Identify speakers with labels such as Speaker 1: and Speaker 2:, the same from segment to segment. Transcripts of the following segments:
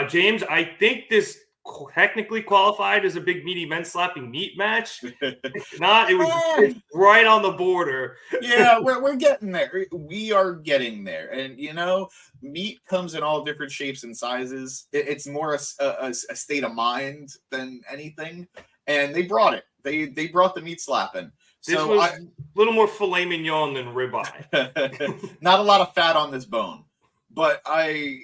Speaker 1: James, I think this technically qualified as a big meaty men slapping meat match. If not, it was right on the border.
Speaker 2: Yeah, we're getting there. We are getting there. And, meat comes in all different shapes and sizes. It's more a state of mind than anything. And they brought it. They brought the meat slapping.
Speaker 1: This was a little more filet mignon than ribeye.
Speaker 2: Not a lot of fat on this bone. But I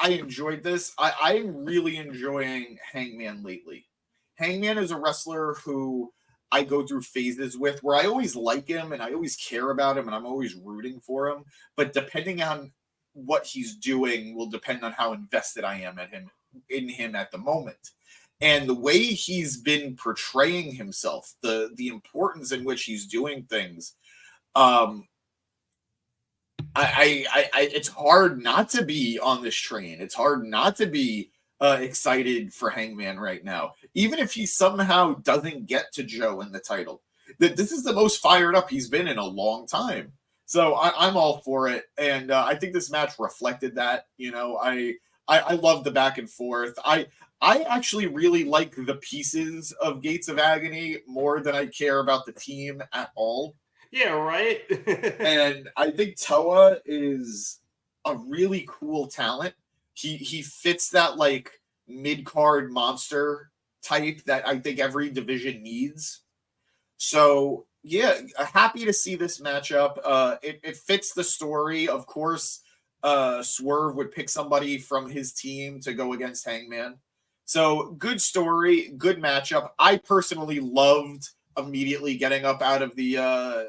Speaker 2: enjoyed this. I'm really enjoying Hangman lately. Hangman is a wrestler who I go through phases with where I always like him and I always care about him and I'm always rooting for him. But depending on what he's doing will depend on how invested I am in him at the moment. And the way he's been portraying himself, the importance in which he's doing things, it's hard not to be on this train. It's hard not to be excited for Hangman right now, even if he somehow doesn't get to Joe in the title. This is the most fired up he's been in a long time. So I'm all for it, and I think this match reflected that. I love the back and forth. I actually really like the pieces of Gates of Agony more than I care about the team at all.
Speaker 1: Yeah, right.
Speaker 2: And I think Toa is a really cool talent. He fits that like mid-card monster type that I think every division needs. So yeah, happy to see this matchup. It fits the story. Of course, Swerve would pick somebody from his team to go against Hangman. So good story, good matchup. I personally loved immediately getting up out of the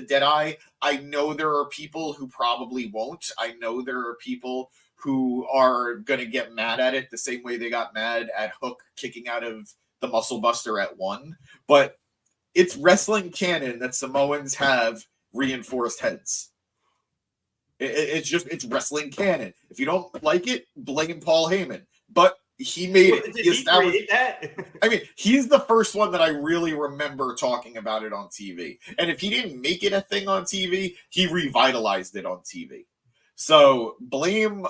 Speaker 2: Deadeye. I know there are people who probably won't. I know there are people who are going to get mad at it the same way they got mad at Hook kicking out of the Muscle Buster at 1. But it's wrestling canon that Samoans have reinforced heads. It's wrestling canon. If you don't like it, blame Paul Heyman. But he made it.
Speaker 1: Did he create that?
Speaker 2: I mean, he's the first one that I really remember talking about it on TV. And if he didn't make it a thing on TV, he revitalized it on TV. So blame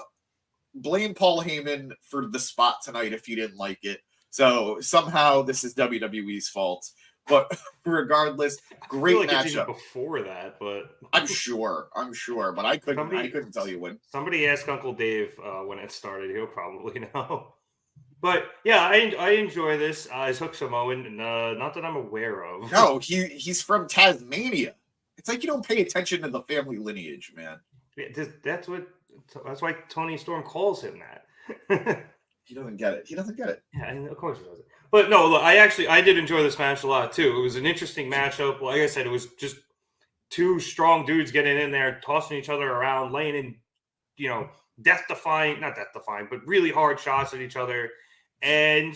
Speaker 2: Paul Heyman for the spot tonight if you didn't like it. So somehow this is WWE's fault. But regardless, great matchup.
Speaker 1: Before that, but
Speaker 2: I'm sure, but I couldn't tell you when.
Speaker 1: Somebody ask Uncle Dave when it started. He'll probably know. But yeah, I enjoy this as Hook Samoan, not that I'm aware of.
Speaker 2: No, he's from Tasmania. It's like you don't pay attention to the family lineage, man.
Speaker 1: Yeah, that's why Tony Storm calls him that.
Speaker 2: He doesn't get it.
Speaker 1: Yeah, of course he doesn't. But no, look, I did enjoy this match a lot too. It was an interesting matchup. Like I said, it was just two strong dudes getting in there, tossing each other around, laying in, not death defying, but really hard shots at each other. And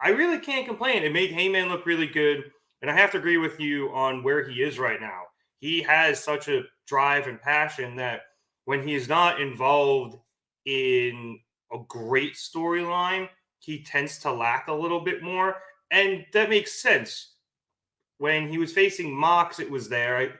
Speaker 1: I really can't complain. It made Heyman look really good. And I have to agree with you on where he is right now. He has such a drive and passion that when he's not involved in a great storyline, he tends to lack a little bit more. And that makes sense. When he was facing Mox, it was there.